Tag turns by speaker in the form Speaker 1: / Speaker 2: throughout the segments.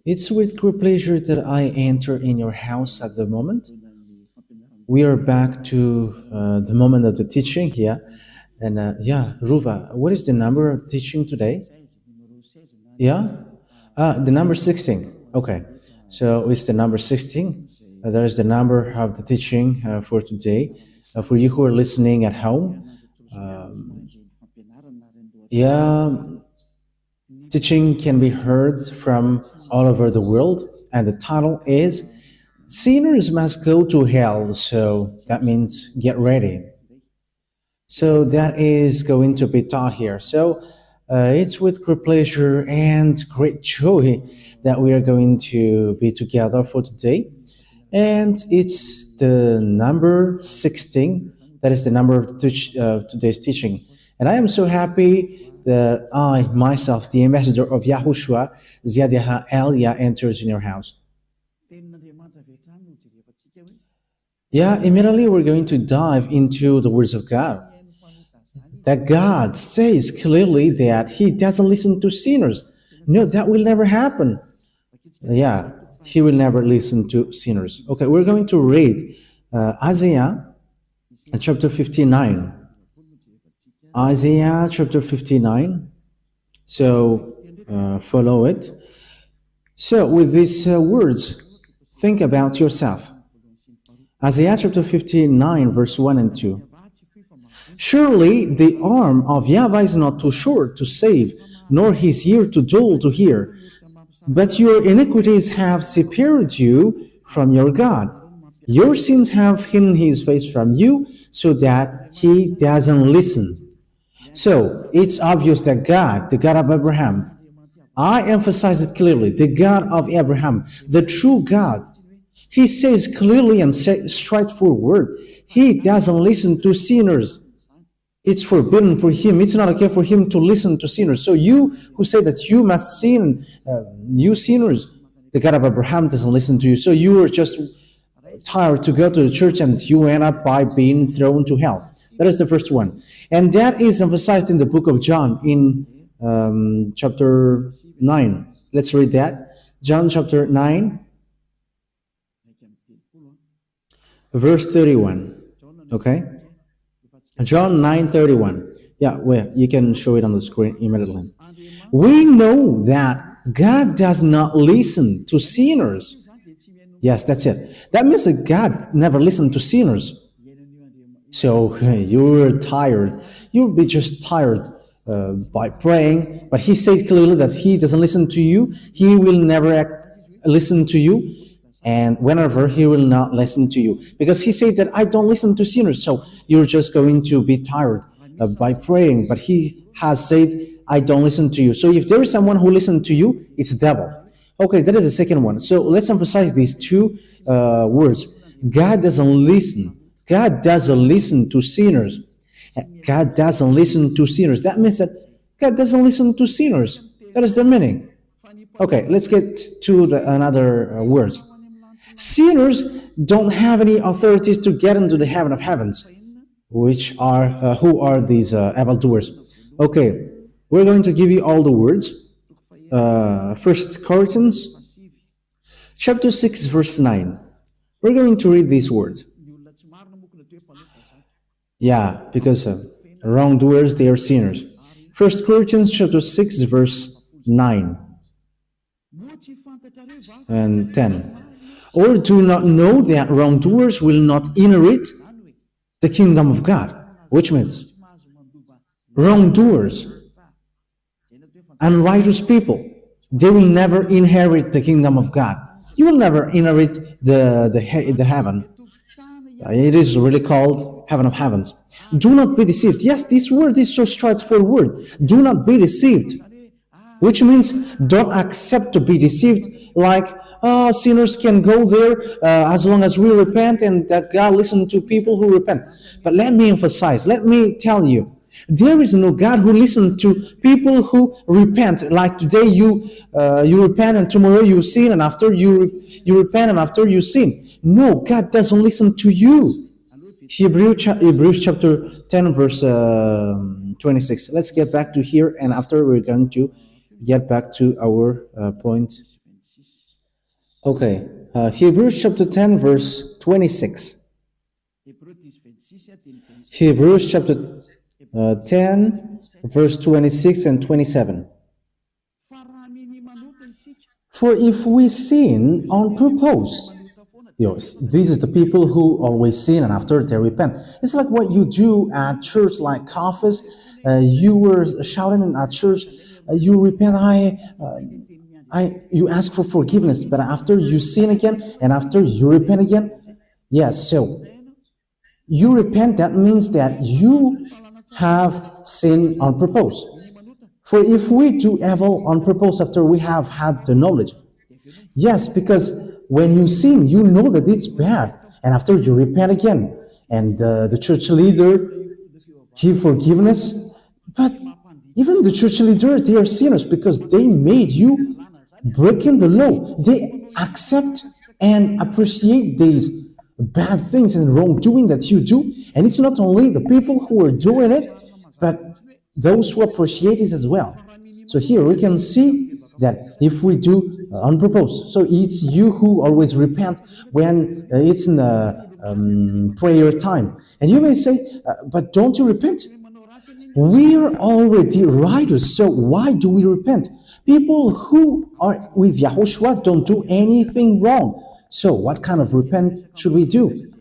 Speaker 1: It's with great pleasure that I enter in your house at the moment. We are back to the moment of the teaching here. And yeah, Ruva, what is the number of the teaching today? Yeah? The number 16. Okay. So it's the number 16. That is the number of the teaching for today. For you who are listening at home, yeah, teaching can be heard from all over the world. And the title is Sinners Must Go to Hell. So that means get ready. So that is going to be taught here. So it's with great pleasure and great joy that we are going to be together for today. And it's the number 16. That is the number of today's teaching. And I am so happy that I, myself, the ambassador of YAHOSHUAH, ZYAHVAH Elia, enters in your house. Yeah, immediately we're going to dive into the words of God. That God says clearly that He doesn't listen to sinners. No, that will never happen. Yeah, He will never listen to sinners. Okay, we're going to read Isaiah chapter 59. Isaiah chapter 59. So follow it. So with these words, think about yourself. Isaiah chapter 59, verse 1 and 2. Surely the arm of YAHVAH is not too short to save, nor his ear too dull to hear. But your iniquities have separated you from your God. Your sins have hidden his face from you, so that he doesn't listen. So it's obvious that God, the God of Abraham, I emphasize it clearly, the God of Abraham, the true God, He says clearly and straightforward, He doesn't listen to sinners. It's forbidden for Him. It's not okay for Him to listen to sinners. So you who say that you must sin, you sinners, the God of Abraham doesn't listen to you. So you are just tired to go to the church and you end up by being thrown to hell. That is the first one. And that is emphasized in the book of John in chapter 9. Let's read that. John chapter 9, verse 31. Okay? John 9:31. Yeah, well, you can show it on the screen immediately. We know that God does not listen to sinners. Yes, that's it. That means that God never listened to sinners. So you're tired. You'll be just tired by praying. But He said clearly that He doesn't listen to you. He will never listen to you. And whenever He will not listen to you. Because He said that I don't listen to sinners. So you're just going to be tired by praying. But He has said, I don't listen to you. So if there is someone who listens to you, it's the devil. Okay, that is the second one. So let's emphasize these two words. God doesn't listen. God doesn't listen to sinners. God doesn't listen to sinners. That means that God doesn't listen to sinners. That is the meaning. Okay, let's get to another words. Sinners don't have any authorities to get into the heaven of heavens, which are who are these evildoers? Okay, we're going to give you all the words. 1 Corinthians chapter 6, verse 9. We're going to read these words. Yeah, because wrongdoers, they are sinners. 1 Corinthians chapter 6, verse 9 and 10. Or do not know that wrongdoers will not inherit the kingdom of God, which means wrongdoers, unrighteous people, they will never inherit the kingdom of God. You will never inherit the heaven. It is really called heaven of heavens. Do not be deceived. Yes, this word is so straightforward. Do not be deceived, which means don't accept to be deceived like, sinners can go there as long as we repent and that God listens to people who repent. But let me emphasize, let me tell you, there is no God who listens to people who repent. Like today you repent and tomorrow you sin, and after you repent and after you sin. No, God doesn't listen to you. Hebrews chapter 10 verse 26. Let's get back to here, and after we're going to get back to our point. Okay, Hebrews chapter 10, verse 26. Hebrews chapter 10, verse 26 and 27. For if we sin on purpose, yes, these is the people who always sin and after they repent. It's like what you do at church, like coffees. You were shouting at church, you repent, you ask for forgiveness, but after you sin again and after you repent again, yes, so you repent, that means that you have sinned on purpose. For if we do evil on purpose after we have had the knowledge, yes, because when you sin, you know that it's bad, and after you repent again, and the church leader give forgiveness, but even the church leader, they are sinners because they made you breaking the law. They accept and appreciate these bad things and wrongdoing that you do, and it's not only the people who are doing it, but those who appreciate it as well. So here we can see that if we do on purpose, so it's you who always repent when it's in the prayer time, and you may say, but don't you repent? We're already righteous, so why do we repent? People who are with YAHOSHUAH don't do anything wrong. So what kind of repent should we do?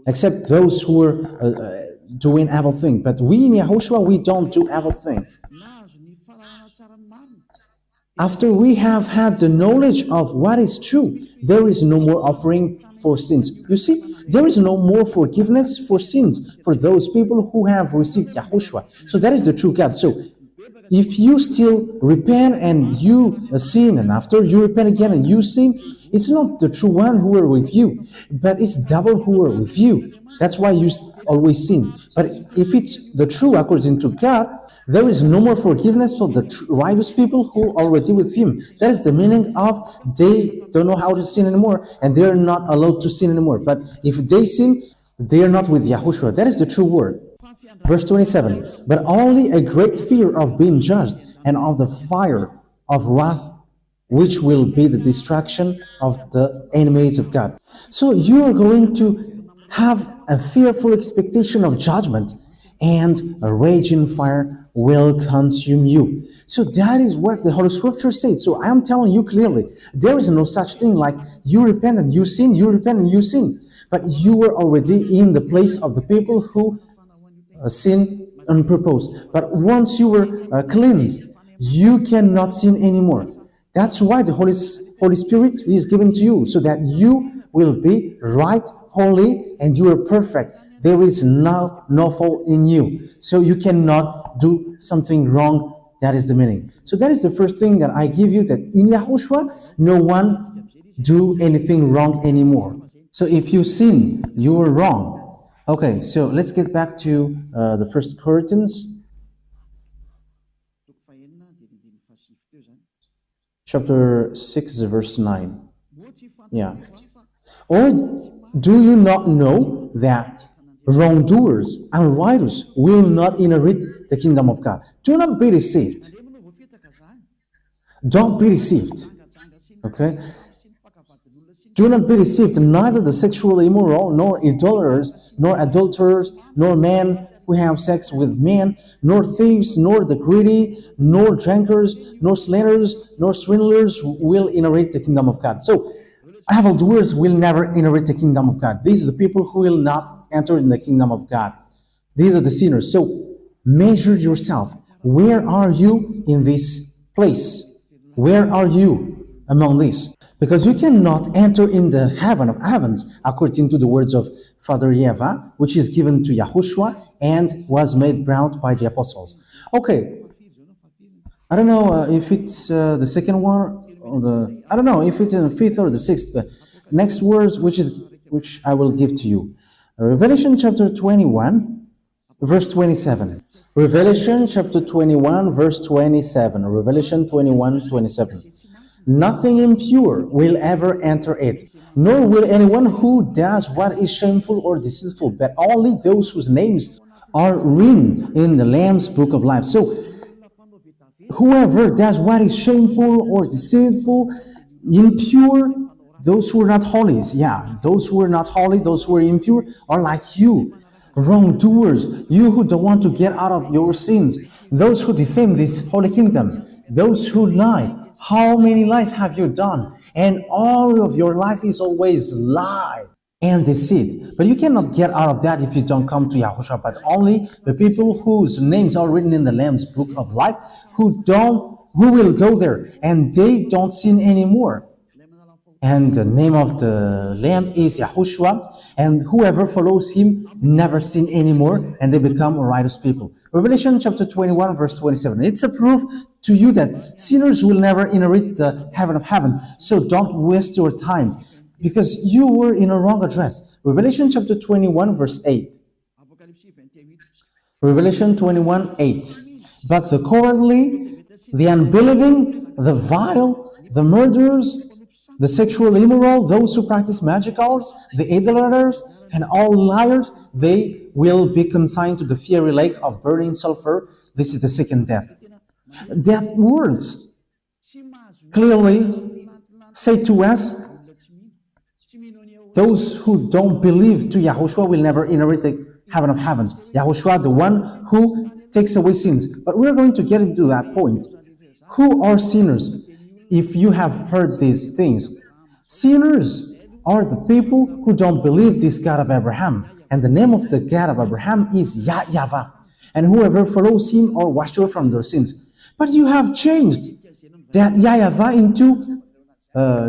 Speaker 1: Except those who are doing evil thing. But we in YAHOSHUAH, we don't do evil thing. After we have had the knowledge of what is true, there is no more offering for sins. You see, there is no more forgiveness for sins for those people who have received YAHOSHUAH. So that is the true God. So if you still repent and you sin, and after you repent again and you sin, it's not the true one who are with you, but it's devil who are with you. That's why you always sin. But if it's the true according to God, there is no more forgiveness for the righteous people who are already with Him. That is the meaning of they don't know how to sin anymore, and they are not allowed to sin anymore. But if they sin, they are not with YAHOSHUAH. That is the true word. Verse 27, but only a great fear of being judged and of the fire of wrath, which will be the destruction of the enemies of God. So you are going to have a fearful expectation of judgment, and a raging fire will consume you. So that is what the Holy Scripture said. So I am telling you clearly, there is no such thing like you repent and you sin, you repent and you sin. But you were already in the place of the people who sin on purpose. But once you were cleansed, you cannot sin anymore. That's why the Holy Spirit is given to you, so that you will be right, holy, and you are perfect. There is no fault in you. So you cannot do something wrong. That is the meaning. So that is the first thing that I give you, that in YAHOSHUAH, no one do anything wrong anymore. So if you sin, you are wrong. Okay, so let's get back to the 1 Corinthians chapter 6, verse 9. Yeah. Or do you not know that wrongdoers and righteous will not inherit the kingdom of God? Do not be deceived. Don't be deceived. Okay? Do not be deceived, neither the sexually immoral, nor idolaters, nor adulterers, nor men who have sex with men, nor thieves, nor the greedy, nor drunkards, nor slanderers, nor swindlers will inherit the kingdom of God. So, evildoers will never inherit the kingdom of God. These are the people who will not enter in the kingdom of God. These are the sinners. So, measure yourself. Where are you in this place? Where are you among these? Because you cannot enter in the heaven of heavens, according to the words of Father YAHVAH, which is given to YAHOSHUAH and was made proud by the apostles. Okay, I don't know if it's the second one or I don't know if it's in the fifth or the sixth. The next words, which I will give to you. Revelation chapter 21, verse 27. Revelation chapter 21, verse 27. Revelation 21, 27. Nothing impure will ever enter it, nor will anyone who does what is shameful or deceitful, but only those whose names are written in the Lamb's book of life. So, whoever does what is shameful or deceitful, impure, those who are not holy, yeah, those who are not holy, those who are impure are like you, wrongdoers, you who don't want to get out of your sins, those who defame this holy kingdom, those who lie. How many lies have you done? And all of your life is always lie and deceit. But you cannot get out of that if you don't come to Yahushua, but only the people whose names are written in the Lamb's book of life, who will go there, and they don't sin anymore. And the name of the Lamb is Yahushua, and whoever follows him never sin anymore, and they become righteous people. Revelation chapter 21, verse 27. It's a proof to you that sinners will never inherit the heaven of heavens. So don't waste your time, because you were in a wrong address. Revelation chapter 21, verse 8. Revelation 21, 8. But the cowardly, the unbelieving, the vile, the murderers, the sexual immoral, those who practice magic arts, the idolaters, and all liars, they will be consigned to the fiery lake of burning sulfur. This is the second death. That words clearly say to us, those who don't believe to Yahushua will never inherit the heaven of heavens. Yahushua, the one who takes away sins. But we're going to get into that point. Who are sinners? If you have heard these things, sinners are the people who don't believe this God of Abraham. And the name of the God of Abraham is YAHVAH. And whoever follows him are washed away from their sins. But you have changed that YAHVAH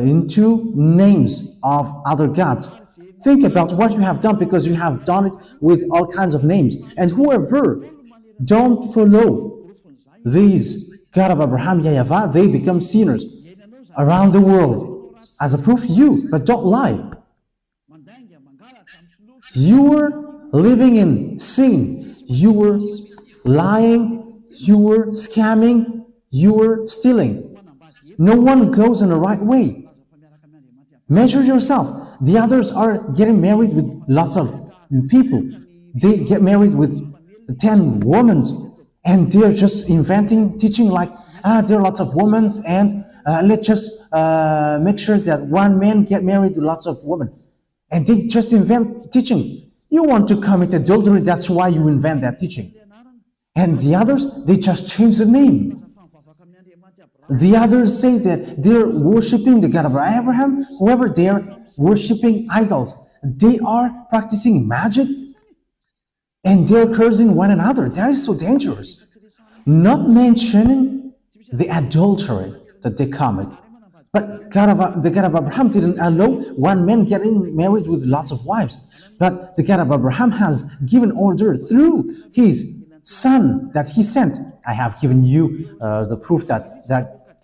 Speaker 1: into names of other gods. Think about what you have done, because you have done it with all kinds of names. And whoever don't follow these God of Abraham, YAHVAH, they become sinners around the world. As a proof, but don't lie. You were living in sin. You were lying. You were scamming. You were stealing. No one goes in the right way. Measure yourself. The others are getting married with lots of people. They get married with 10 women, and they're just inventing, teaching like, there are lots of women, and let's just make sure that one man get married to lots of women. And they just invent teaching. You want to commit adultery, that's why you invent that teaching. And the others, they just change the name. The others say that they're worshiping the God of Abraham. However, they're worshiping idols. They are practicing magic, and they're cursing one another. That is so dangerous. Not mentioning the adultery that they commit. But the God of Abraham didn't allow one man getting married with lots of wives. But the God of Abraham has given order through his son that he sent. I have given you the proof that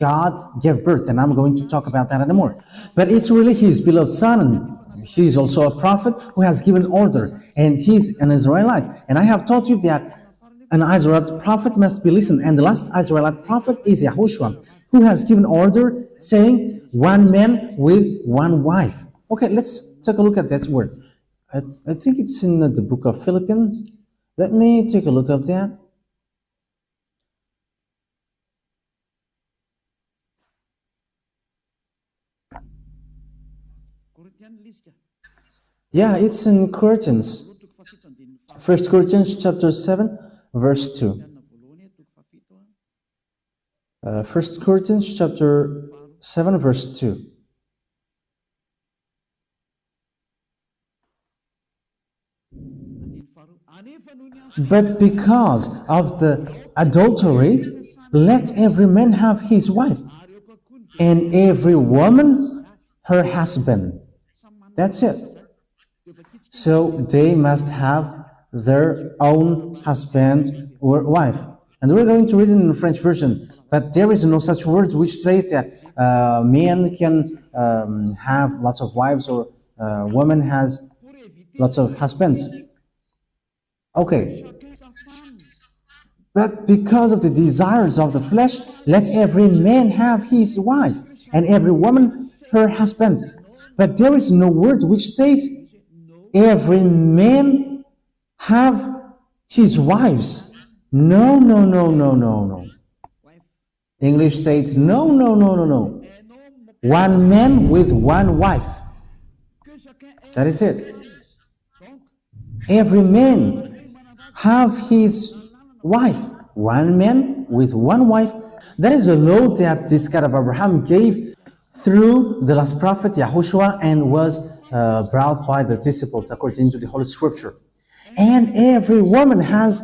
Speaker 1: God gave birth, and I'm going to talk about that anymore. But it's really his beloved son, and he's also a prophet who has given order, and he's an Israelite. And I have taught you that an Israelite prophet must be listened, and the last Israelite prophet is YAHOSHUAH, who has given order saying one man with one wife. Okay, let's take a look at this word. I think it's in the book of Philippians. Let me take a look at that. Yeah, it's in Corinthians. 1 Corinthians chapter 7, verse 2. 1 Corinthians chapter 7, verse 2. But because of the adultery, let every man have his wife, and every woman her husband. That's it. So they must have their own husband or wife. And we're going to read it in the French version. But there is no such word which says that men can have lots of wives, or woman has lots of husbands. Okay. But because of the desires of the flesh, let every man have his wife, and every woman her husband. But there is no word which says every man have his wives. No. English says, no, no, no, no, no. One man with one wife. That is it. Every man have his wife. One man with one wife. That is a law that this God of Abraham gave through the last prophet YAHOSHUAH and was brought by the disciples according to the Holy Scripture. And every woman has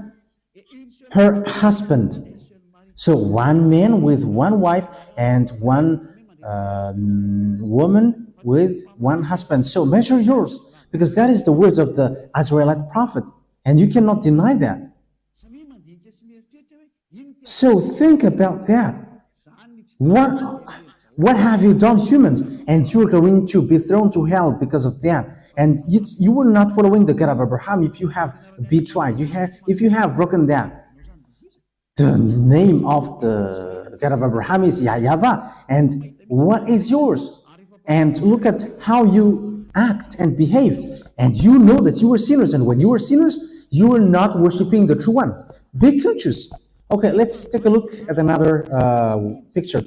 Speaker 1: her husband. So one man with one wife and one woman with one husband. So measure yours, because that is the words of the Israelite prophet, and you cannot deny that. So think about that. What have you done, humans? And you're going to be thrown to hell because of that. And you were not following the God of Abraham if you have betrayed, if you have broken that. The name of the God of Abraham is YAHVAH, and what is yours? And look at how you act and behave. And you know that you were sinners, and when you were sinners, you were not worshiping the true one. Be conscious. Okay, let's take a look at another picture.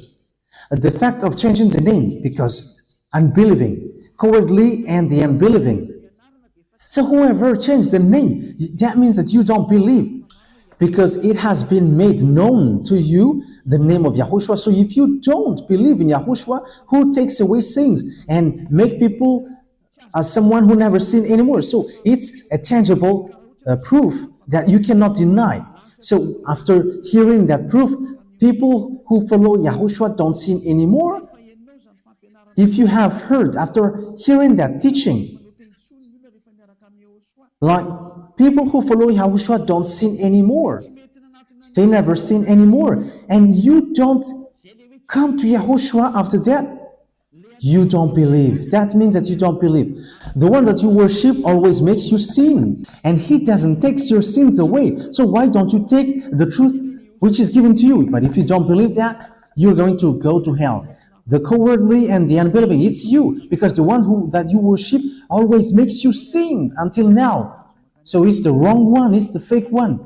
Speaker 1: The fact of changing the name, because unbelieving, cowardly, and the unbelieving. So whoever changed the name, that means that you don't believe, because it has been made known to you, the name of YAHOSHUAH. So if you don't believe in YAHOSHUAH, who takes away sins and make people as someone who never sinned anymore. So it's a tangible proof that you cannot deny. So after hearing that proof, people who follow YAHOSHUAH don't sin anymore. If you have heard after hearing that teaching, like people who follow YAHOSHUAH don't sin anymore. They never sin anymore. And you don't come to YAHOSHUAH after that, you don't believe. That means that you don't believe. The one that you worship always makes you sin, and he doesn't take your sins away. So why don't you take the truth which is given to you? But if you don't believe that, you're going to go to hell. The cowardly and the unbelieving, it's you, because the one that you worship always makes you sin until now. So it's the wrong one, it's the fake one.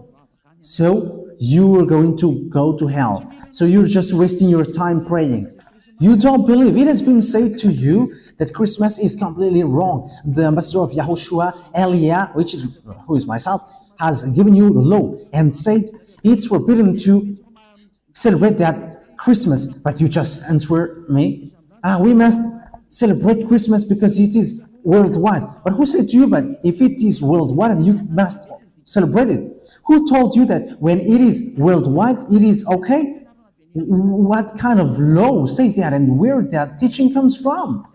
Speaker 1: So you are going to go to hell. So you're just wasting your time praying. You don't believe. It has been said to you that Christmas is completely wrong. The ambassador of YAHOSHUAH, Elia, who is myself, has given you the law and said it's forbidden to celebrate that Christmas. But you just answer me, we must celebrate Christmas because it is worldwide. But who said to you, but if it is worldwide, you must celebrate it? Who told you that when it is worldwide, it is okay? What kind of law says that, and where that teaching comes from?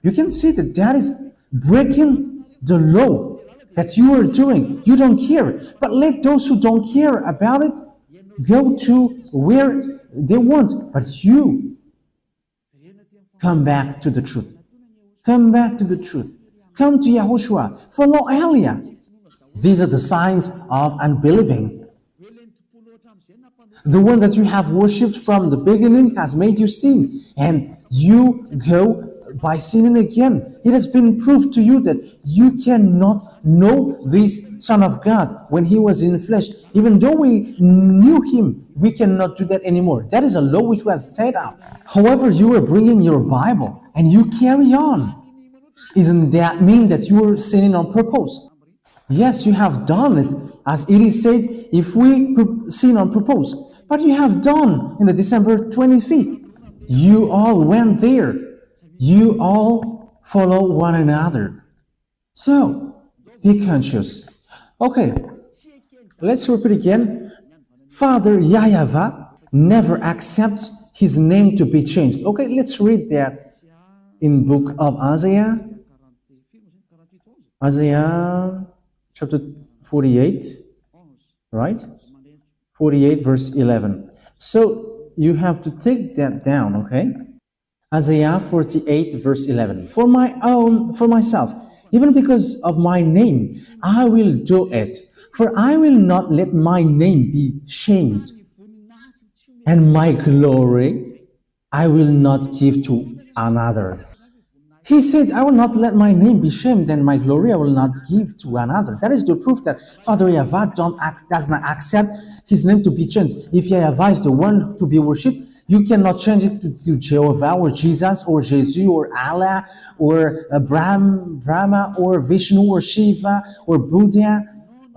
Speaker 1: You can see that that is breaking the law that you are doing. You don't care. But let those who don't care about it go to where they want. But you come back to the truth. Come back to the truth. Come to YAHOSHUAH. Follow Elia. These are the signs of unbelieving. The one that you have worshipped from the beginning has made you sin, and you go by sinning again. It has been proved to you that you cannot know this Son of God when he was in flesh. Even though we knew him, we cannot do that anymore. That is a law which was set up. However, you are bringing your Bible and you carry on. Isn't that mean that you are sinning on purpose? Yes, you have done it, as it is said, if we sin on purpose. But you have done in the December 25th. You all went there. You all follow one another. So, be conscious. Okay, let's repeat again. Father YAHVAH never accepts his name to be changed. Okay, let's read that in book of Isaiah. Isaiah chapter 48, right? 48 verse 11. So you have to take that down, okay? Isaiah 48 verse 11. For myself, even because of my name, I will do it. For I will not let my name be shamed. And my glory I will not give to another. He said, I will not let my name be shamed, and my glory I will not give to another. That is the proof that Father YAHVAH does not accept his name to be changed. If YAHVAH is the one to be worshipped, You cannot change it to Jehovah or Jesus or Jesus or Allah or Brahma or Vishnu or Shiva or Buddha.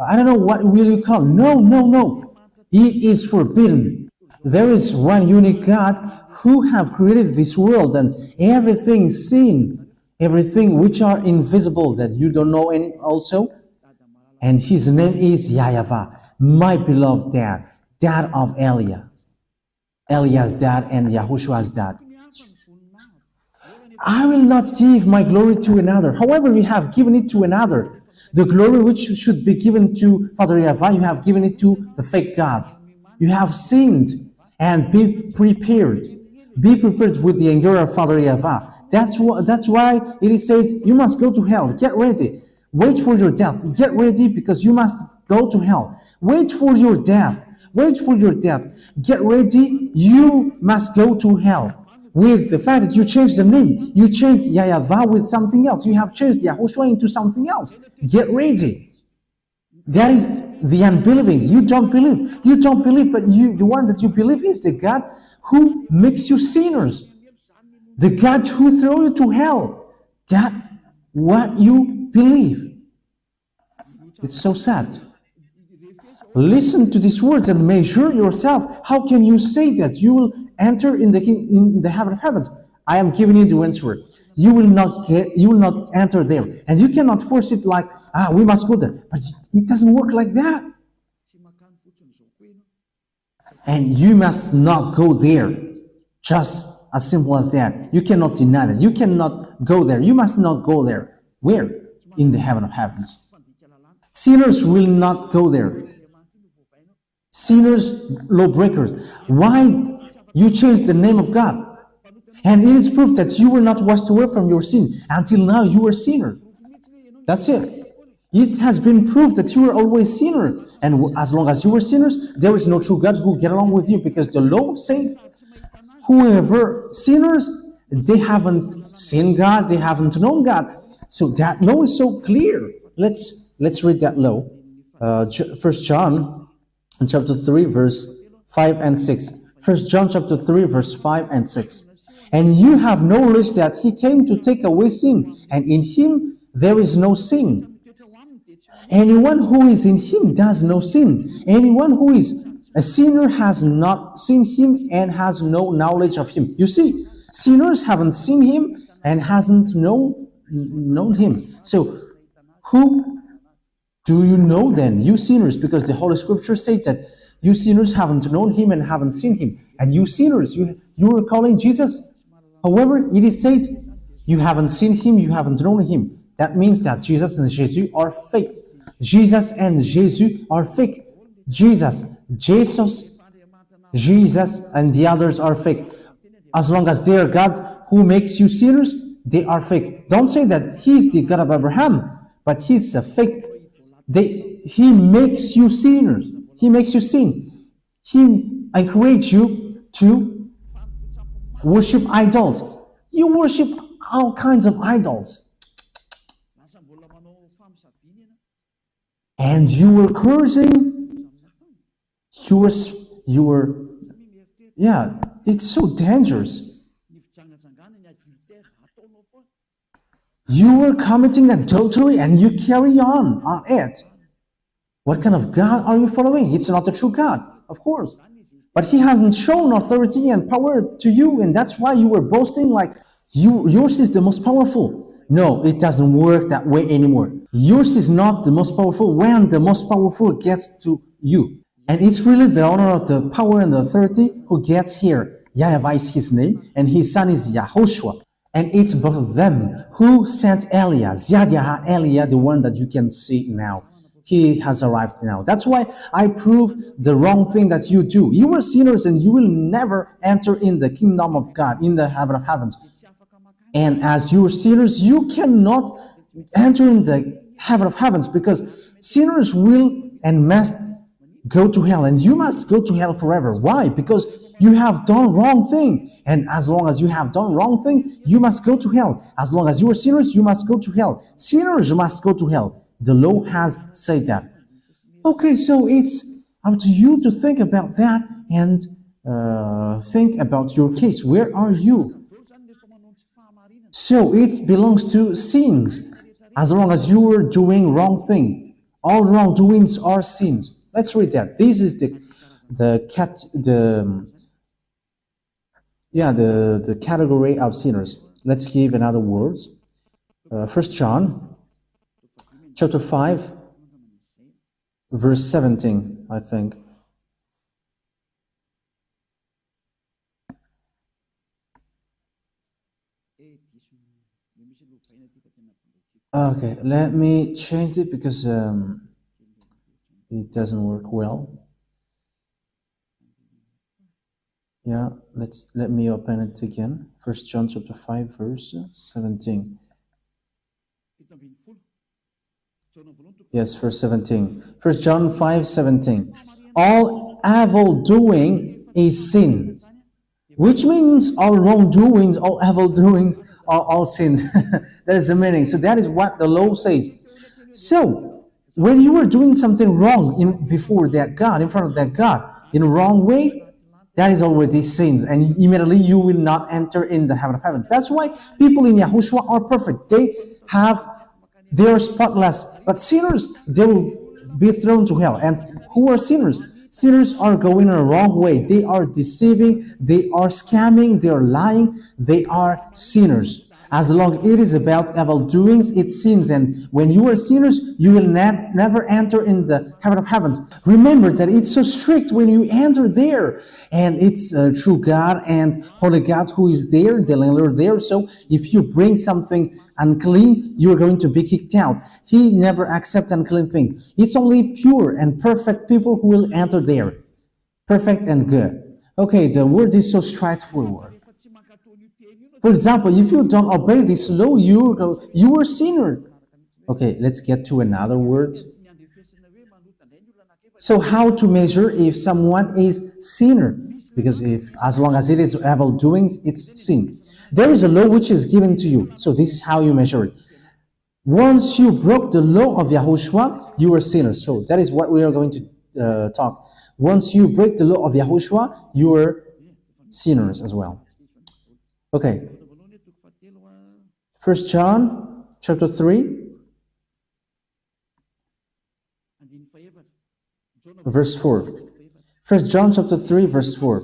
Speaker 1: I don't know what will you call. No, no, no. It is forbidden. There is one unique God who have created this world and everything seen, everything which are invisible that you don't know any also. And his name is YAHVAH, my beloved dad, dad of Eliah's dad and Yahoshua's dad. I will not give my glory to another. However, you have given it to another. The glory which should be given to Father YAHVAH, you have given it to the fake gods. You have sinned, and be prepared. Be prepared with the anger of Father YAHVAH. That's why it is said, you must go to hell. Get ready. Wait for your death. Get ready because you must go to hell. Wait for your death. Wait for your death. Get ready. You must go to hell. With the fact that you changed the name, you changed YAHVAH with something else. You have changed YAHOSHUAH into something else. Get ready. That is the unbelieving. You don't believe. You don't believe, but the one that you believe is the God who makes you sinners. The God who throws you to hell. That's what you believe. It's so sad. Listen to these words and measure yourself. How can you say that you will enter in the heaven of heavens? I am giving you the answer. You will not enter there, and you cannot force it like, we must go there. But it doesn't work like that. And you must not go there. Just as simple as that. You cannot deny that. You cannot go there. You must not go there. Where? In the heaven of heavens. Sinners will not go there. Sinners, lawbreakers. Why you changed the name of God? And it is proof that you were not washed away from your sin. Until now, you were sinner. That's it. It has been proved that you were always sinner. And as long as you were sinners, there is no true God who will get along with you, because the law said, whoever sinners, they haven't seen God, they haven't known God. So that law is so clear. Let's read that law. 1 John chapter 3 verse 5 and 6. 1 John chapter 3 verse 5 and 6. And you have knowledge that he came to take away sin, and in him there is no sin. Anyone who is in him does no sin. Anyone who is a sinner has not seen him and has no knowledge of him. You see, sinners haven't seen him and hasn't known him. So who do you know then? You sinners, because the Holy Scripture said that you sinners haven't known him and haven't seen him. And you sinners, you were calling Jesus. However, it is said, you haven't seen him, you haven't known him. That means that Jesus and Jesus are fake. Jesus and Jesus are fake. Jesus, and the others are fake. As long as they are God who makes you sinners, they are fake. Don't say that he's the God of Abraham, but he's a fake. He makes you sinners. He makes you sin. He encourages you to worship idols. You worship all kinds of idols. And you were cursing. You were, yeah, it's so dangerous. You were committing adultery and you carry on it. What kind of God are you following? It's not the true God, of course. But he hasn't shown authority and power to you, and that's why you were boasting like yours is the most powerful. No, it doesn't work that way anymore. Yours is not the most powerful when the most powerful gets to you. And it's really the honor of the power and the authority who gets here. YAHVAH is his name, and his son is YAHOSHUAH. And it's both of them who sent Eliah, Eliah, the one that you can see now. He has arrived now. That's why I prove the wrong thing that you do. You are sinners and you will never enter in the kingdom of God, in the heaven of heavens. And as you are sinners, you cannot enter in the heaven of heavens, because sinners will and must go to hell, and you must go to hell forever. Why? Because you have done wrong thing, and as long as you have done wrong thing, you must go to hell. As long as you are sinners, you must go to hell. Sinners must go to hell. The law has said that. Okay, so it's up to you to think about that and think about your case. Where are you? So it belongs to sins. As long as you are doing wrong thing, all wrongdoings are sins. Let's read that. This is the category of sinners. Let's give another words. 1 John chapter 5 verse 17, I think. Okay, let me change it because it doesn't work well. Yeah, let me open it again. 1 John chapter 5 verse 17. Yes, verse 17. 1 John 5:17. All evil doing is sin, which means all wrongdoings, all evil doings are all sins. That is the meaning. So that is what the law says. So when you are doing something wrong before that God, in front of that God, in a wrong way, that is already sins, and immediately you will not enter in the heaven of heavens. That's why people in YAHOSHUAH are perfect. They are spotless, but sinners, they will be thrown to hell. And who are sinners? Sinners are going in a wrong way. They are deceiving, they are scamming, they are lying, they are sinners. As long as it is about evil doings, it's sins. And when you are sinners, you will never enter in the heaven of heavens. Remember that it's so strict when you enter there. And it's true God and holy God who is there, the landlord there. So if you bring something unclean, you are going to be kicked out. He never accepts unclean things. It's only pure and perfect people who will enter there. Perfect and good. Okay, the word is so straightforward. For example, if you don't obey this law, you are a sinner. Okay, let's get to another word. So how to measure if someone is sinner? Because as long as it is evil doings, it's sin. There is a law which is given to you. So this is how you measure it. Once you broke the law of YAHOSHUAH, you are a sinner. So that is what we are going to talk. Once you break the law of YAHOSHUAH, you are sinners as well. Okay. 1 John chapter 3 verse 4. 1 John chapter 3 verse 4.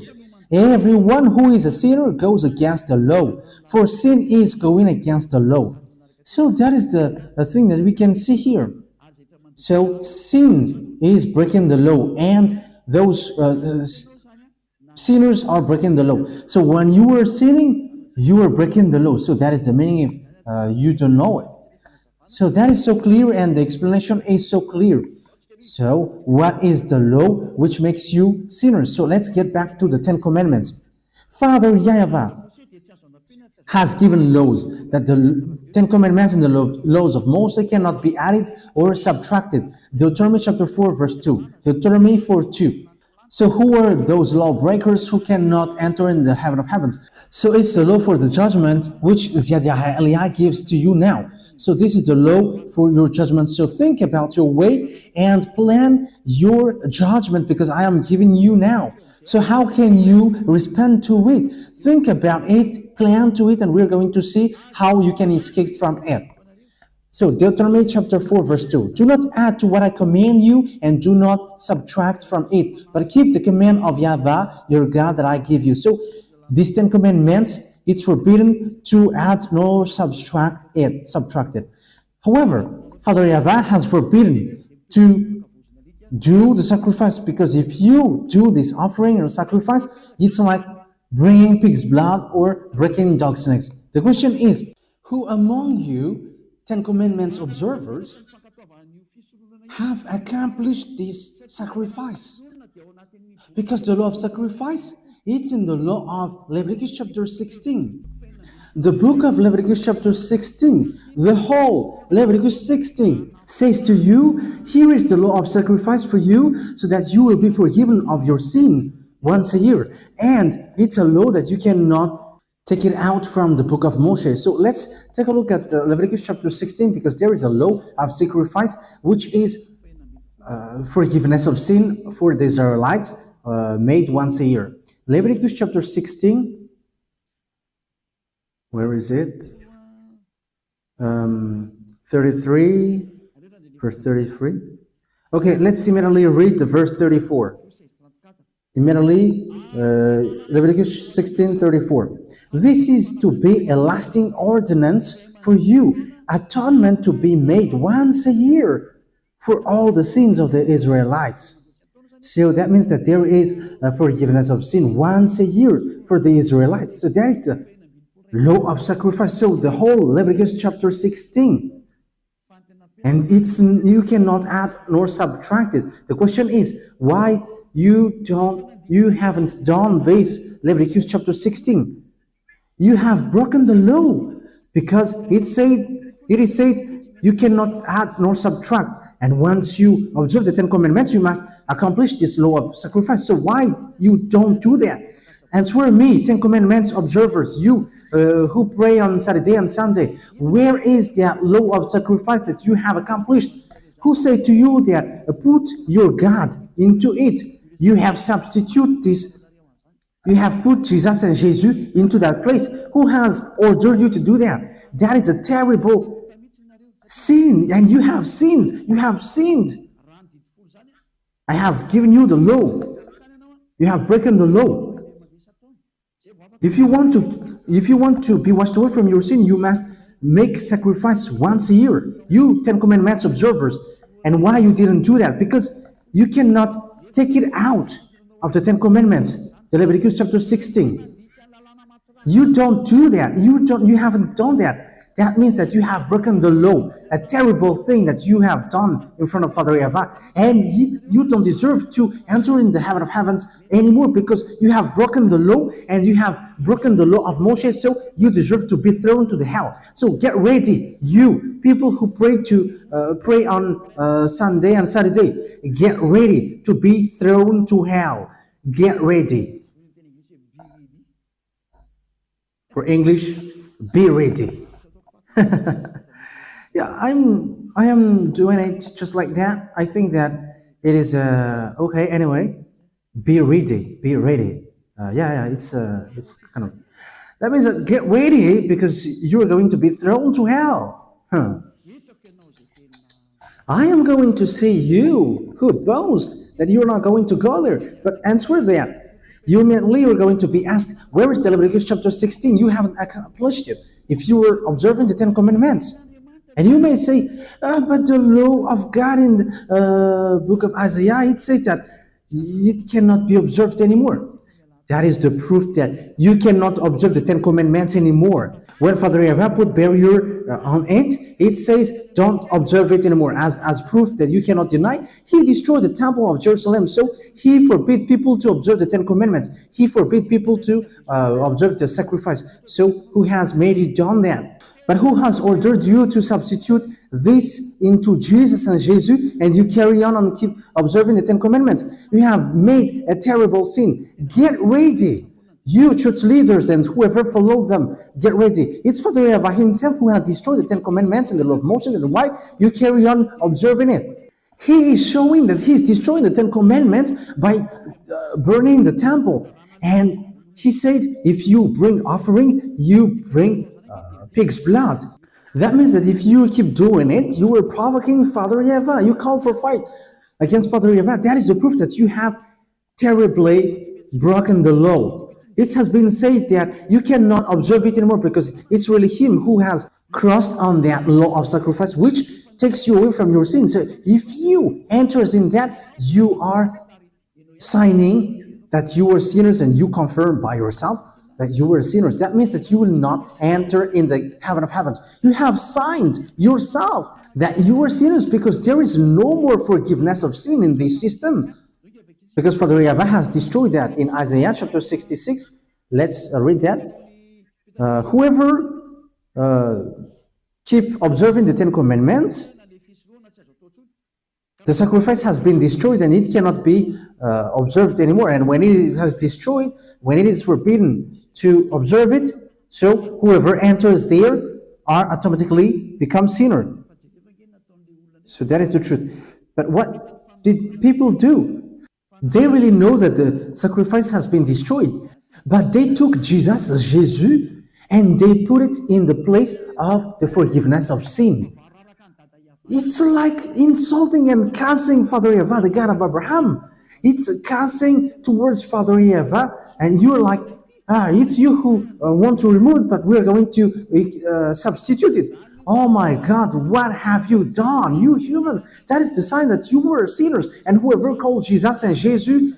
Speaker 1: Everyone who is a sinner goes against the law, for sin is going against the law. So that is the thing that we can see here. So sin is breaking the law, and those sinners are breaking the law. So when you are sinning, you are breaking the law. So that is the meaning if you don't know it. So that is so clear, and the explanation is so clear. So what is the law which makes you sinners? So let's get back to the 10 Commandments. Father YAHVAH has given laws that the 10 Commandments and the laws of Moses cannot be added or subtracted. Deuteronomy chapter 4 verse 2. Deuteronomy 4:2. So who are those lawbreakers who cannot enter in the heaven of heavens? So it's the law for the judgment which Yahweh gives to you now. So this is the law for your judgment. So think about your way and plan your judgment, because I am giving you now. So how can you respond to it? Think about it, plan to it, and we're going to see how you can escape from it. So Deuteronomy chapter 4 verse 2. Do not add to what I command you, and do not subtract from it, but keep the command of YAHVAH, your God, that I give you. So these 10 commandments, it's forbidden to add nor subtract it. However, Father YAHVAH has forbidden to do the sacrifice, because if you do this offering or sacrifice, it's like bringing pig's blood or breaking dog's necks. The question is, who among you 10 Commandments observers have accomplished this sacrifice? Because the law of sacrifice, it's in the law of Leviticus chapter 16. The book of Leviticus chapter 16, the whole Leviticus 16 says to you, here is the law of sacrifice for you, so that you will be forgiven of your sin once a year. And it's a law that you cannot take it out from the book of Moshe. So let's take a look at Leviticus chapter 16, because there is a law of sacrifice, which is forgiveness of sin for the Israelites, made once a year. Leviticus chapter 16. Where is it? 33, verse 33. Okay, let's immediately read the verse 34. Immediately, Leviticus 16:34. This is to be a lasting ordinance for you, atonement to be made once a year for all the sins of the Israelites. So that means that there is a forgiveness of sin once a year for the Israelites. So that is the law of sacrifice. So the whole Leviticus chapter 16. And you cannot add nor subtract it. The question is why you haven't done this Leviticus chapter 16. You have broken the law because it is said you cannot add nor subtract. And once you observe the 10 Commandments, you must accomplish this law of sacrifice. So why you don't do that? Answer me, 10 Commandments observers, you who pray on Saturday and Sunday, where is that law of sacrifice that you have accomplished? Who said to you that put your God into it? You have substituted this. You have put Jesus and Jesus into that place. Who has ordered you to do that? That is a terrible sin, and you have sinned. You have sinned. I have given you the law. You have broken the law. If you want to be washed away from your sin, you must make sacrifice once a year. You 10 Commandments observers. And why you didn't do that? Because you cannot take it out of the 10 Commandments. The Leviticus chapter 16. You don't do that. You haven't done that. That means that you have broken the law, a terrible thing that you have done in front of Father YAHVAH, and you don't deserve to enter in the heaven of heavens anymore because you have broken the law and you have broken the law of Moshe, so you deserve to be thrown to the hell. So get ready, you people who pray on Sunday and Saturday, get ready to be thrown to hell. Get ready. For English, be ready. Yeah, I am doing it just like that. I think that it is okay. Anyway, be ready. Be ready. It's kind of that means that get ready because you are going to be thrown to hell. I am going to say you who boast that you are not going to go there, but answer that. You immediately are going to be asked, where is the Leviticus chapter 16? You haven't accomplished it. If you were observing the 10 Commandments. And you may say, but the law of God in the book of Isaiah, it says that it cannot be observed anymore. That is the proof that you cannot observe the 10 Commandments anymore. When Father YAHVAH put barrier on it, it says don't observe it anymore. As proof that you cannot deny, he destroyed the temple of Jerusalem. So he forbid people to observe the 10 Commandments. He forbid people to observe the sacrifice. So who has made you done that? But who has ordered you to substitute this into Jesus and Jesus, and you carry on and keep observing the 10 Commandments? You have made a terrible sin. Get ready. You church leaders and whoever followed them, get ready. It's Father YAHVAH himself who has destroyed the 10 Commandments and the law of Moses, and why you carry on observing it. He is showing that he is destroying the 10 Commandments by burning the temple. And he said, if you bring offering, you bring pig's blood. That means that if you keep doing it, you are provoking Father YAHVAH. You call for fight against Father YAHVAH. That is the proof that you have terribly broken the law. It has been said that you cannot observe it anymore because it's really him who has crossed on that law of sacrifice, which takes you away from your sin. So if you enter in that, you are signing that you are sinners, and you confirm by yourself that you were sinners. That means that you will not enter in the heaven of heavens. You have signed yourself that you are sinners because there is no more forgiveness of sin in this system. Because Father YAHVAH has destroyed that in Isaiah chapter 66. Let's read that. Whoever keep observing the 10 Commandments, the sacrifice has been destroyed and it cannot be observed anymore. And when it has destroyed, when it is forbidden to observe it, so whoever enters there are automatically become sinner. So that is the truth. But what did people do? They really know that the sacrifice has been destroyed. But they took Jesus, Jesus, and they put it in the place of the forgiveness of sin. It's like insulting and cursing Father YAHVAH, the God of Abraham. It's cursing towards Father YAHVAH, and you're like, it's you who want to remove it, but we're going to substitute it. Oh my God, what have you done, you humans? That is the sign that you were sinners. And whoever called Jesus and Jesus,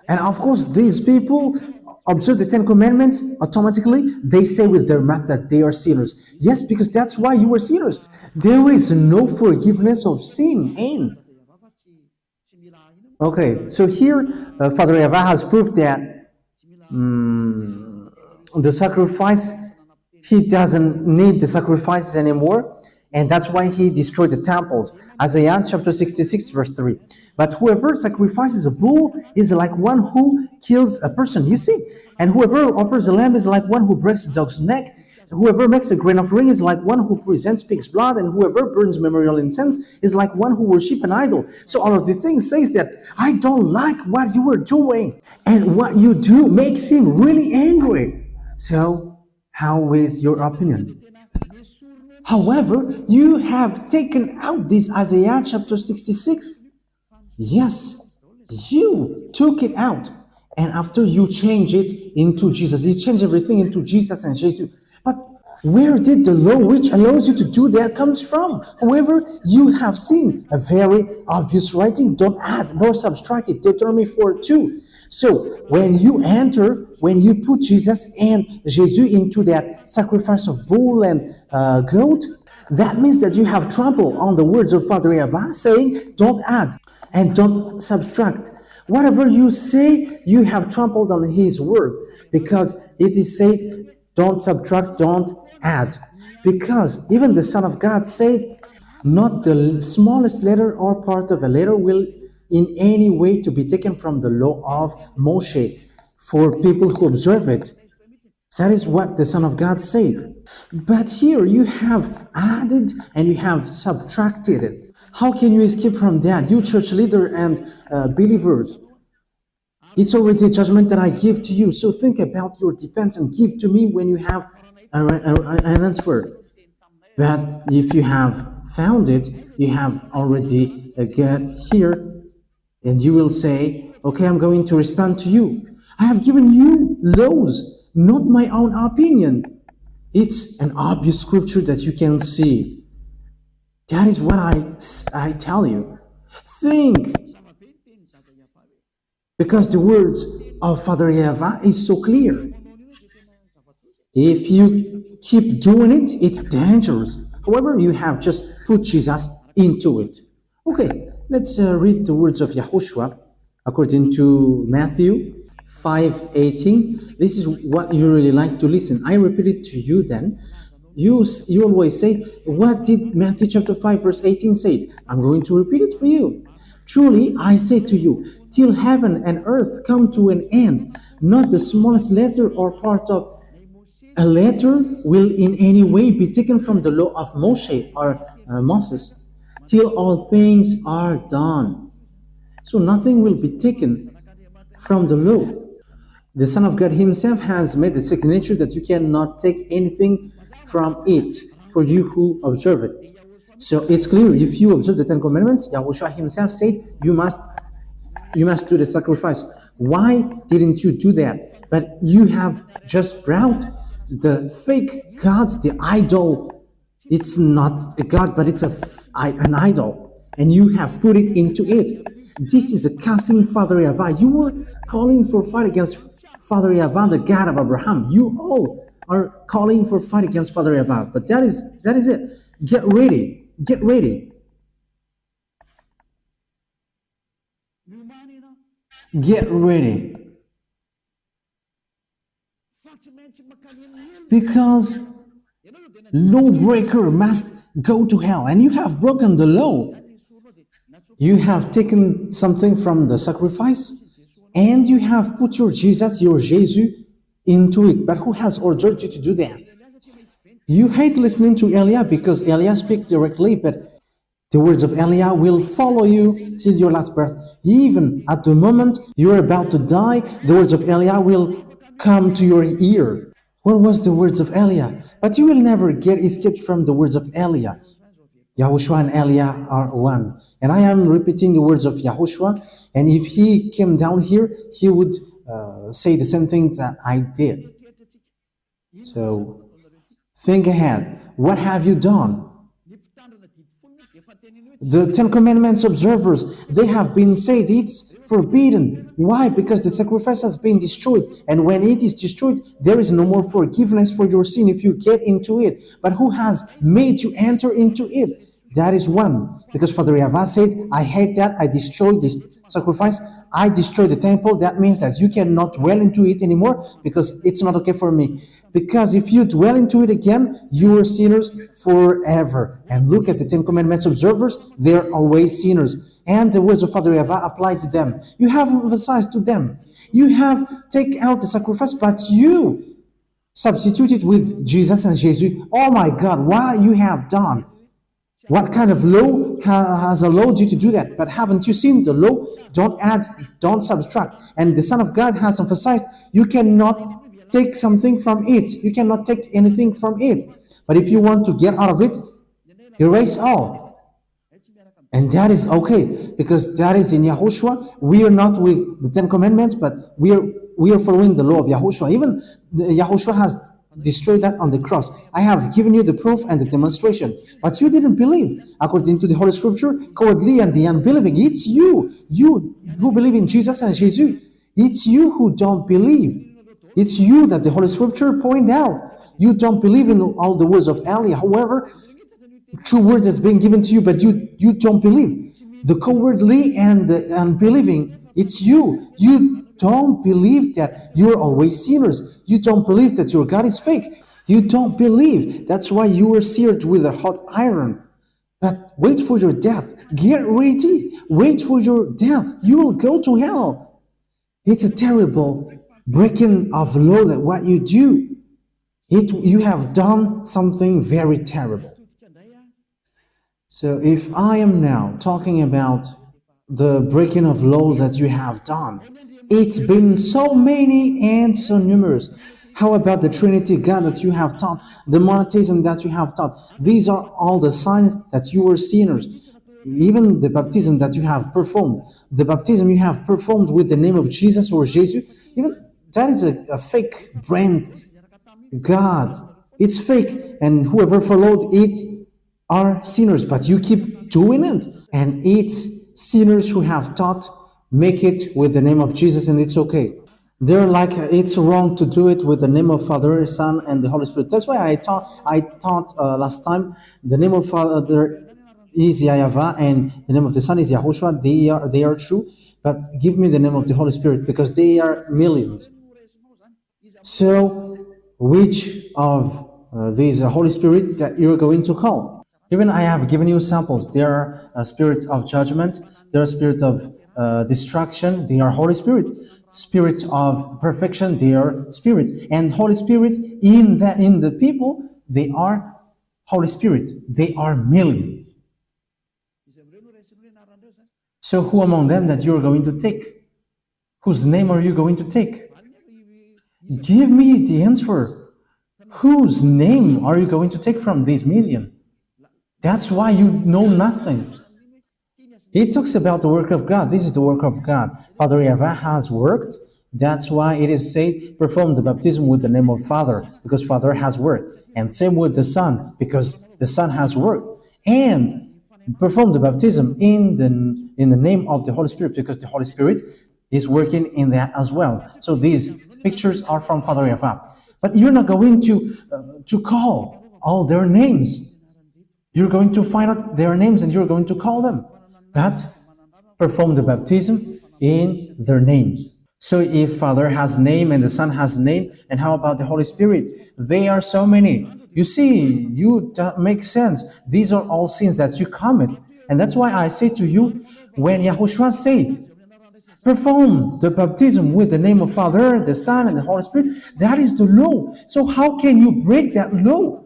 Speaker 1: and of course these people observe the Ten Commandments, automatically they say with their mouth that they are sinners. Yes, because that's why you were sinners. There is no forgiveness of sin in. Okay, so here Father YAHVAH has proved that the sacrifice, he doesn't need the sacrifices anymore, and that's why he destroyed the temples. Isaiah chapter 66 verse 3. But whoever sacrifices a bull is like one who kills a person, you see. And whoever offers a lamb is like one who breaks a dog's neck. Whoever makes a grain offering is like one who presents pig's blood, and whoever burns memorial incense is like one who worships an idol. So all of the things says that I don't like what you are doing, and what you do makes him really angry. So how is your opinion? However, you have taken out this Isaiah chapter 66. Yes, you took it out, and after you change it into Jesus, you change everything into Jesus and Jesus. But where did the law which allows you to do that comes from? However, you have seen a very obvious writing. Don't add nor subtract it. Deuteronomy 4:2. So when you put Jesus and Jesus into that sacrifice of bull and goat, that means that you have trampled on the words of Father YAHVAH saying, don't add and don't subtract. Whatever you say, you have trampled on his word, because it is said, don't subtract, don't add. Because even the Son of God said, not the smallest letter or part of a letter will in any way to be taken from the law of Moshe for people who observe it. That is what the Son of God said. But here you have added and you have subtracted it. How can you escape from that? You church leader and believers. It's already a judgment that I give to you. So think about your defense and give to me when you have an answer. But if you have found it, you have already got here, and you will say, okay, I'm going to respond to you. I have given you laws, not my own opinion. It's an obvious scripture that you can see. That is what I tell you. Think. Because the words of Father YAHVAH is so clear. If you keep doing it, it's dangerous. However, you have just put Jesus into it. Okay, let's read the words of YAHOSHUAH according to Matthew 5:18. This is what you really like to listen. I repeat it to you then. You always say, what did Matthew chapter 5 verse 18 say? I'm going to repeat it for you. Truly, I say to you, till heaven and earth come to an end, not the smallest letter or part of a letter will in any way be taken from the law of Moshe or Moses, till all things are done. So nothing will be taken from the law. The Son of God himself has made the signature that you cannot take anything from it for you who observe it. So it's clear, if you observe the Ten Commandments, YAHOSHUAH himself said, you must do the sacrifice. Why didn't you do that? But you have just brought the fake gods, the idol. It's not a god, but it's an idol. And you have put it into it. This is a cursing Father YAHVAH. You were calling for fight against Father YAHVAH, the God of Abraham. You all are calling for fight against Father YAHVAH. But that is it. Get ready. Get ready. Get ready. Because lawbreaker must go to hell, and you have broken the law. You have taken something from the sacrifice, and you have put your Jesus into it. But who has ordered you to do that? You hate listening to Elia because Elia speaks directly, but The words of Eliah will follow you till your last breath. Even at the moment you are about to die, the words of Eliah will come to your ear. What was the words of Eliah? But you will never get escaped from the words of Eliah. YAHOSHUAH and Eliah are one. And I am repeating the words of YAHOSHUAH. And if he came down here, he would say the same thing that I did. So think ahead. What have you done? The Ten Commandments observers, they have been said it's forbidden. Why? Because the sacrifice has been destroyed. And when it is destroyed, there is no more forgiveness for your sin if you get into it. But who has made you enter into it? That is one. Because Father YAHVAH said, I hate that. I destroyed this sacrifice. I destroyed the temple. That means that you cannot dwell into it anymore because it's not okay for me. Because if you dwell into it again, you are sinners forever. And look at the Ten Commandments observers, they're always sinners. And the words of Father YAHVAH apply to them. You have emphasized to them. You have taken out the sacrifice, but you substituted with Jesus and Jesus. Oh my God, what you have done? What kind of law has allowed you to do that? But haven't you seen the law? Don't add, don't subtract. And the Son of God has emphasized, you cannot take something from it. You cannot take anything from it. But if you want to get out of it, erase all. And that is okay, because that is in YAHOSHUAH. We are not with the Ten Commandments, but we are following the law of YAHOSHUAH. Even YAHOSHUAH has destroyed that on the cross. I have given you the proof and the demonstration, but you didn't believe. According to the Holy Scripture, cowardly and the unbelieving, it's you who believe in Jesus and Jesus. It's you who don't believe. It's you that the Holy Scripture point out. You don't believe in all the words of Eliah. However, true words has been given to you, but you don't believe. The cowardly and the unbelieving, it's you. You don't believe that you're always sinners. You don't believe that your God is fake. You don't believe. That's why you were seared with a hot iron. But wait for your death. Get ready. Wait for your death. You will go to hell. It's a terrible breaking of law that what you do. You have done something very terrible. So if I am now talking about the breaking of laws that you have done, it's been so many and so numerous. How about the Trinity God that you have taught, the monotheism that you have taught? These are all the signs that you were sinners. Even the baptism that you have performed, the baptism you have performed with the name of Jesus or Jesus, even that is a fake brand God. It's fake, and whoever followed it are sinners, but you keep doing it. And it's sinners who have taught, make it with the name of Jesus, and it's okay. They're like, it's wrong to do it with the name of Father, Son, and the Holy Spirit. That's why I taught last time, the name of Father is YAHVAH, and the name of the Son is YAHOSHUAH. They are true, but give me the name of the Holy Spirit, because they are millions. So, which of these Holy Spirit that you're going to call? Even I have given you samples. There are a spirit of judgment. There are spirit of destruction. They are Holy Spirit. Spirit of perfection. They are Spirit. And Holy Spirit in the people, they are Holy Spirit. They are millions. So who among them that you're going to take? Whose name are you going to take? Give me the answer. Whose name are you going to take from these million? That's why you know nothing. It talks about the work of God. This is the work of God. Father YAHVAH has worked. That's why it is said, perform the baptism with the name of Father, because Father has worked. And same with the Son, because the Son has worked. And perform the baptism in the name of the Holy Spirit, because the Holy Spirit is working in that as well. So these pictures are from Father YAHVAH. But you're not going to call all their names. You're going to find out their names and you're going to call them. But perform the baptism in their names. So if Father has name and the Son has name, and how about the Holy Spirit? They are so many. You see, that makes sense. These are all sins that you commit. And that's why I say to you, when YAHOSHUAH said, perform the baptism with the name of Father, the Son, and the Holy Spirit, that is the law. So how can you break that law?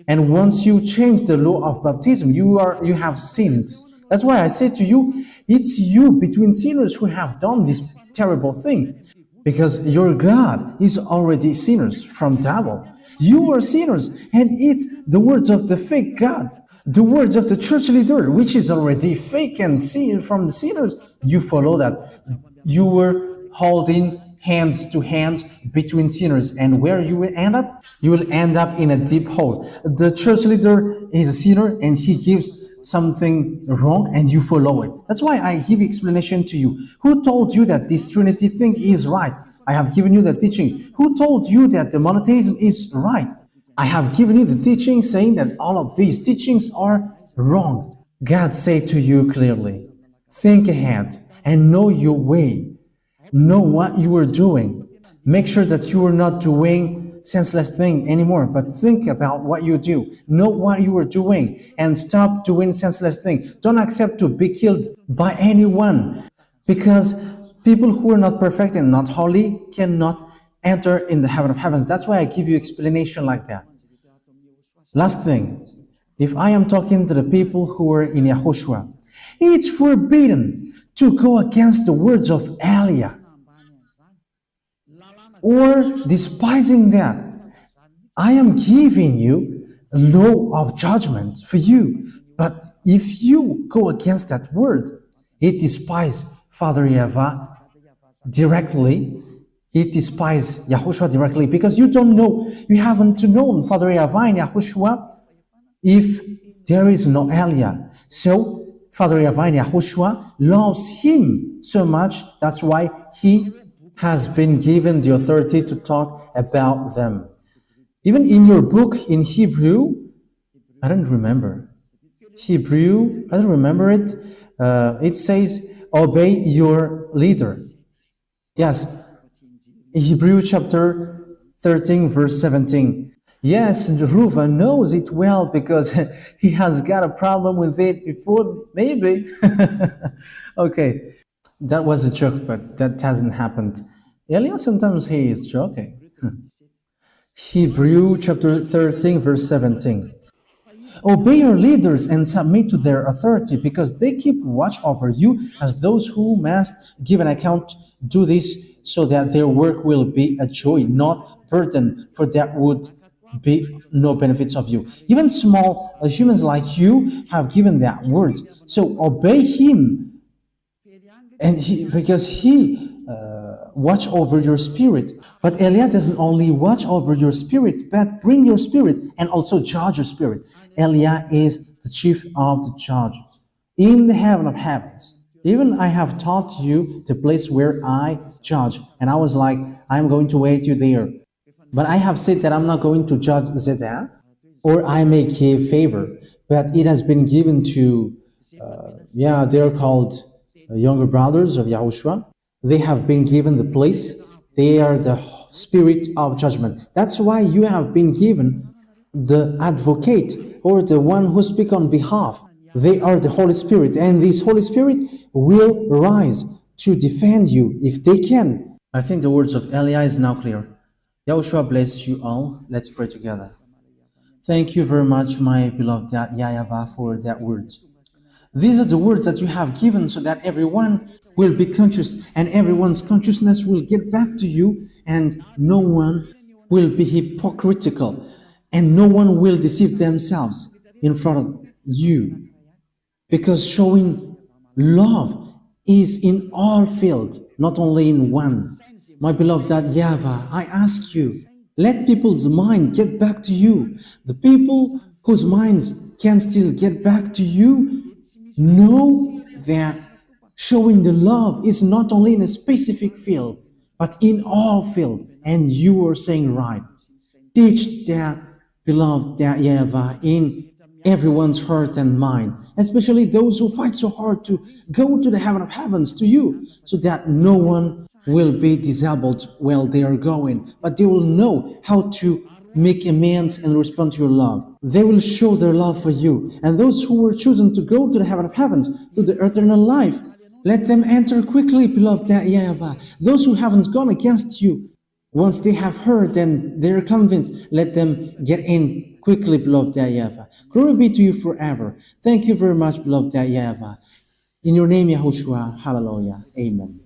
Speaker 1: And once you change the law of baptism, you have sinned. That's why I say to you, it's you between sinners who have done this terrible thing. Because your God is already sinners from double. You are sinners, and it's the words of the fake God, the words of the church leader, which is already fake and sin from the sinners. You follow that. You were holding hands to hands between sinners, and where you will end up? You will end up in a deep hole. The church leader is a sinner, and he gives something wrong, and you follow it. That's why I give explanation to you. Who told you that this Trinity thing is right? I have given you the teaching. Who told you that the monotheism is right? I have given you the teaching saying that all of these teachings are wrong. God said to you clearly, think ahead and know your way. Know what you are doing. Make sure that you are not doing senseless thing anymore, but think about what you do. Know what you are doing and stop doing senseless thing. Don't accept to be killed by anyone, because people who are not perfect and not holy cannot enter in the heaven of heavens. That's why I give you explanation like that. Last thing, if I am talking to the people who are in YAHOSHUAH, it's forbidden to go against the words of Eliah or despising that. I am giving you a law of judgment for you. But if you go against that word, it despises Father YAHVAH directly. It despises YAHOSHUAH directly, because you don't know, you haven't known Father YAHVAH and YAHOSHUAH if there is no Eliah. So Father YAHVAH and YAHOSHUAH loves him so much, that's why he has been given the authority to talk about them. Even in your book in Hebrew, I don't remember. Hebrew, I don't remember it. It says, obey your leader. Yes, Hebrew chapter 13, verse 17. Yes, Ruva knows it well because he has got a problem with it before, maybe. Okay, that was a joke, but that hasn't happened. Elias, sometimes he is joking. Hebrew chapter 13, verse 17. Obey your leaders and submit to their authority, because they keep watch over you as those who must give an account. Do this so that their work will be a joy, not burden, for that would be no benefits of you. Even small humans like you have given that word. So obey him, and because he watch over your spirit. But Eliah doesn't only watch over your spirit, but bring your spirit and also judge your spirit. Eliah is the chief of the judges in the heaven of heavens. Even I have taught you the place where I judge, and I was like, I'm going to wait you there. But I have said that I'm not going to judge Zedek, or I may give favor, but it has been given to, they're called younger brothers of YAHOSHUAH. They have been given the place. They are the spirit of judgment. That's why you have been given the advocate, or the one who speaks on behalf. They are the Holy Spirit, and this Holy Spirit will rise to defend you if they can. I think the words of Eliah is now clear. YAHOSHUAH bless you all. Let's pray together. Thank you very much, my beloved YAHVAH, for that words. These are the words that you have given so that everyone will be conscious, and everyone's consciousness will get back to you, and no one will be hypocritical, and no one will deceive themselves in front of you. Because showing love is in all fields, not only in one. My beloved YAHVAH, I ask you, let people's mind get back to you. The people whose minds can still get back to you, know that showing the love is not only in a specific field, but in all fields. And you are saying right. Teach that, beloved YAHVAH, in everyone's heart and mind, especially those who fight so hard to go to the heaven of heavens to you, so that no one will be disabled while they are going, but they will know how to make amends and respond to your love. They will show their love for you. And those who were chosen to go to the heaven of heavens, to the eternal life, let them enter quickly, beloved YAHVAH. Those who haven't gone against you, once they have heard and they're convinced, let them get in quickly, beloved YAHVAH. Glory be to you forever. Thank you very much, beloved YAHVAH. In your name, YAHOSHUAH. Hallelujah. Amen.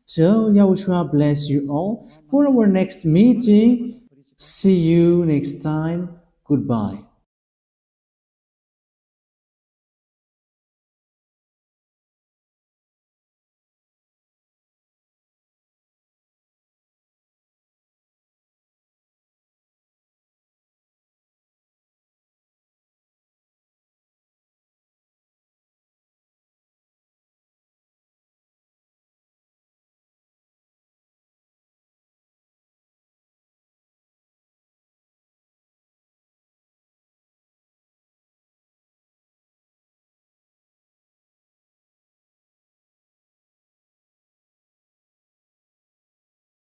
Speaker 1: So, YAHOSHUAH bless you all for our next meeting. See you next time. Goodbye.